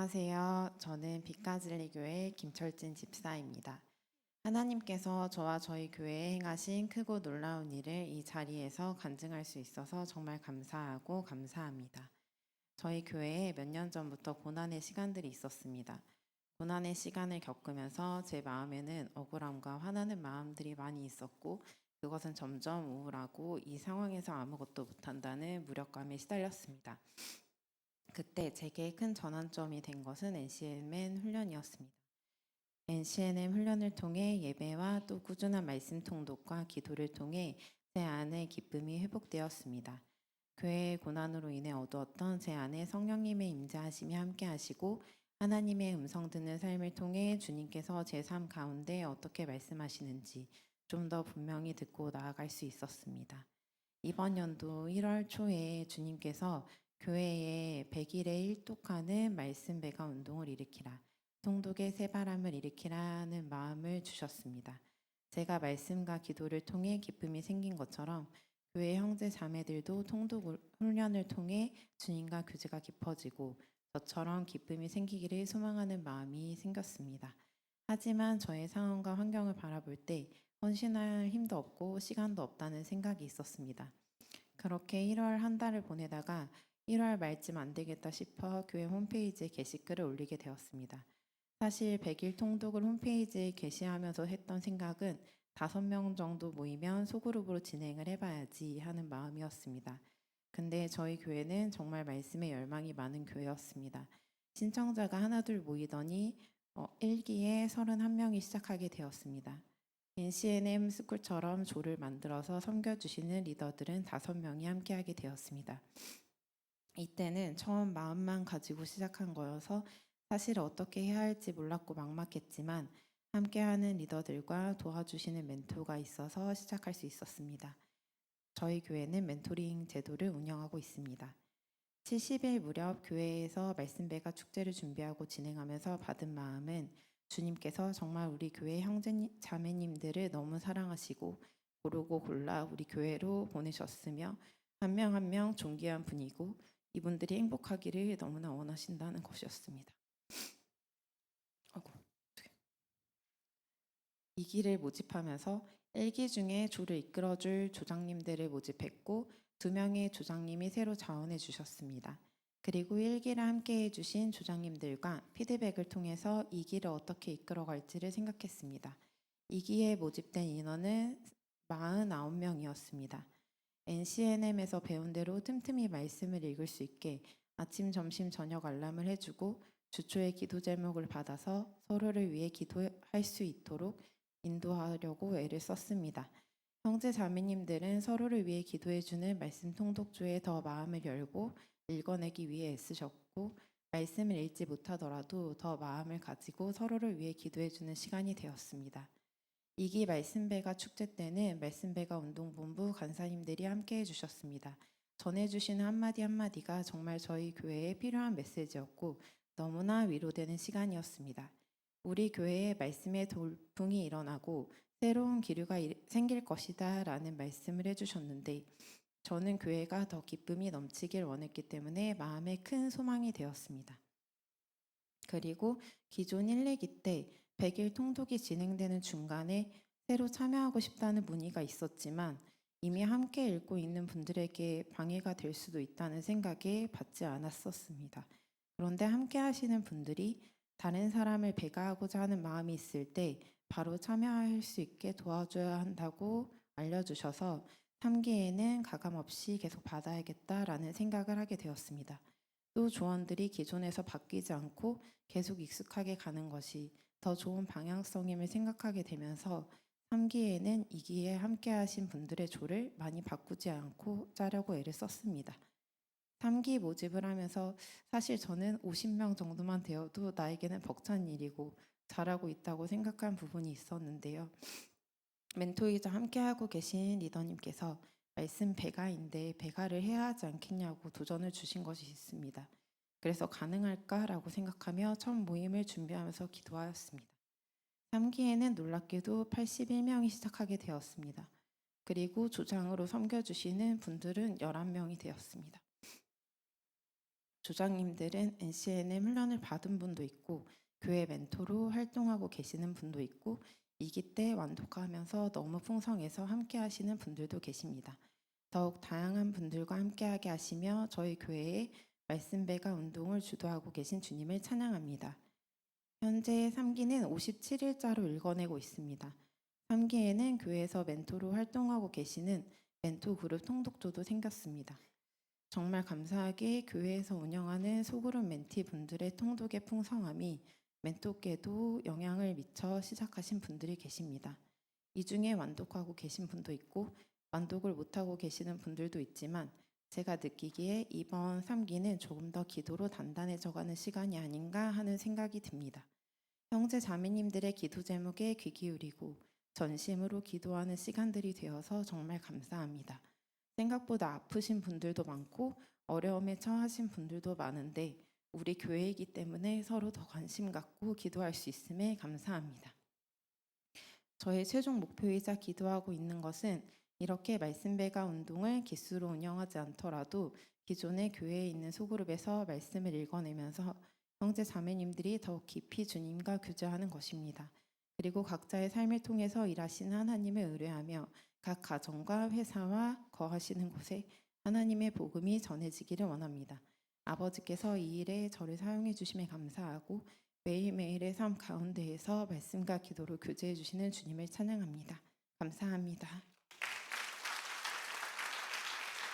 안녕하세요. 저는 빛가즐리교회 김철진 집사입니다. 하나님께서 저와 저희 교회에 행하신 크고 놀라운 일을 이 자리에서 간증할 수 있어서 정말 감사하고 감사합니다. 저희 교회에 몇 년 전부터 고난의 시간들이 있었습니다. 고난의 시간을 겪으면서 제 마음에는 억울함과 화나는 마음들이 많이 있었고, 그것은 점점 우울하고 이 상황에서 아무것도 못한다는 무력감에 시달렸습니다. 그때 제게 큰 전환점이 된 것은 NCMN 훈련이었습니다. NCNM 훈련을 통해 예배와 또 꾸준한 말씀 통독과 기도를 통해 제 안의 기쁨이 회복되었습니다. 교회의 고난으로 인해 어두웠던 제 안에 성령님의 임재하심이 함께 하시고 하나님의 음성 듣는 삶을 통해 주님께서 제 삶 가운데 어떻게 말씀하시는지 좀 더 분명히 듣고 나아갈 수 있었습니다. 이번 연도 1월 초에 주님께서 교회에 100일에 1독하는 말씀 배가 운동을 일으키라, 통독의 새바람을 일으키라는 마음을 주셨습니다. 제가 말씀과 기도를 통해 기쁨이 생긴 것처럼 교회 형제 자매들도 통독 훈련을 통해 주님과 교제가 깊어지고 저처럼 기쁨이 생기기를 소망하는 마음이 생겼습니다. 하지만 저의 상황과 환경을 바라볼 때 헌신할 힘도 없고 시간도 없다는 생각이 있었습니다. 그렇게 1월 한 달을 보내다가 1월 말쯤 안 되겠다 싶어 교회 홈페이지에 게시글을 올리게 되었습니다. 사실 100일 통독을 홈페이지에 게시하면서 했던 생각은 5명 정도 모이면 소그룹으로 진행을 해봐야지 하는 마음이었습니다. 근데 저희 교회는 정말 말씀에 열망이 많은 교회였습니다. 신청자가 하나둘 모이더니 1기에 31명이 시작하게 되었습니다. NCNM 스쿨처럼 조를 만들어서 섬겨주시는 리더들은 5명이 함께하게 되었습니다. 이때는 처음 마음만 가지고 시작한 거여서 사실 어떻게 해야 할지 몰랐고 막막했지만 함께하는 리더들과 도와주시는 멘토가 있어서 시작할 수 있었습니다. 저희 교회는 멘토링 제도를 운영하고 있습니다. 70일 무렵 교회에서 말씀배가 축제를 준비하고 진행하면서 받은 마음은 주님께서 정말 우리 교회 형제 자매님들을 너무 사랑하시고 고르고 골라 우리 교회로 보내셨으며 한 명 한 명 존귀한 분이고 이분들이 행복하기를 너무나 원하신다는 것이었습니다. 이 기를 모집하면서 1기 중에 조를 이끌어줄 조장님들을 모집했고 2명의 조장님이 새로 자원해 주셨습니다. 그리고 1기를 함께 해주신 조장님들과 피드백을 통해서 2기를 어떻게 이끌어갈지를 생각했습니다. 2기에 모집된 인원은 49명이었습니다. NCNM에서 배운 대로 틈틈이 말씀을 읽을 수 있게 아침, 점심, 저녁 알람을 해주고 주초에 기도 제목을 받아서 서로를 위해 기도할 수 있도록 인도하려고 애를 썼습니다. 형제 자매님들은 서로를 위해 기도해주는 말씀 통독주에 더 마음을 열고 읽어내기 위해 애쓰셨고 말씀을 읽지 못하더라도 더 마음을 가지고 서로를 위해 기도해주는 시간이 되었습니다. 2기 말씀배가 축제 때는 말씀배가 운동본부 간사님들이 함께 해주셨습니다. 전해주시는 한마디 한마디가 정말 저희 교회에 필요한 메시지였고 너무나 위로되는 시간이었습니다. 우리 교회에 말씀의 돌풍이 일어나고 새로운 기류가 생길 것이다 라는 말씀을 해주셨는데 저는 교회가 더 기쁨이 넘치길 원했기 때문에 마음에 큰 소망이 되었습니다. 그리고 기존 1레기 때 100일 통독이 진행되는 중간에 새로 참여하고 싶다는 문의가 있었지만 이미 함께 읽고 있는 분들에게 방해가 될 수도 있다는 생각에 받지 않았었습니다. 그런데 함께 하시는 분들이 다른 사람을 배가하고자 하는 마음이 있을 때 바로 참여할 수 있게 도와줘야 한다고 알려주셔서 3기에는 가감없이 계속 받아야겠다라는 생각을 하게 되었습니다. 또 조언들이 기존에서 바뀌지 않고 계속 익숙하게 가는 것이 더 좋은 방향성임을 생각하게 되면서 3기에는 2기에 함께 하신 분들의 조를 많이 바꾸지 않고 짜려고 애를 썼습니다. 3기 모집을 하면서 사실 저는 50명 정도만 되어도 나에게는 벅찬 일이고 잘하고 있다고 생각한 부분이 있었는데요. 멘토이자 함께하고 계신 리더님께서 말씀 배가인데 배가를 해야 하지 않겠냐고 도전을 주신 것이 있습니다. 그래서 가능할까라고 생각하며 첫 모임을 준비하면서 기도하였습니다. 3기에는 놀랍게도 81명이 시작하게 되었습니다. 그리고 조장으로 섬겨주시는 분들은 11명이 되었습니다. 조장님들은 NCNM 훈련을 받은 분도 있고 교회 멘토로 활동하고 계시는 분도 있고 2기 때 완독하면서 너무 풍성해서 함께 하시는 분들도 계십니다. 더욱 다양한 분들과 함께하게 하시며 저희 교회의 말씀 배가 운동을 주도하고 계신 주님을 찬양합니다. 현재 3기는 57일자로 읽어내고 있습니다. 3기에는 교회에서 멘토로 활동하고 계시는 멘토 그룹 통독조도 생겼습니다. 정말 감사하게 교회에서 운영하는 소그룹 멘티 분들의 통독의 풍성함이 멘토께도 영향을 미쳐 시작하신 분들이 계십니다. 이 중에 완독하고 계신 분도 있고 완독을 못하고 계시는 분들도 있지만 제가 느끼기에 이번 3기는 조금 더 기도로 단단해져가는 시간이 아닌가 하는 생각이 듭니다. 형제 자매님들의 기도 제목에 귀 기울이고 전심으로 기도하는 시간들이 되어서 정말 감사합니다. 생각보다 아프신 분들도 많고 어려움에 처하신 분들도 많은데 우리 교회이기 때문에 서로 더 관심 갖고 기도할 수 있음에 감사합니다. 저의 최종 목표이자 기도하고 있는 것은 이렇게 말씀 배가 운동을 기수로 운영하지 않더라도 기존의 교회에 있는 소그룹에서 말씀을 읽어내면서 형제 자매님들이 더욱 깊이 주님과 교제하는 것입니다. 그리고 각자의 삶을 통해서 일하시는 하나님을 의뢰하며 각 가정과 회사와 거하시는 곳에 하나님의 복음이 전해지기를 원합니다. 아버지께서 이 일에 저를 사용해 주심에 감사하고 매일매일의 삶 가운데에서 말씀과 기도로 교제해 주시는 주님을 찬양합니다. 감사합니다.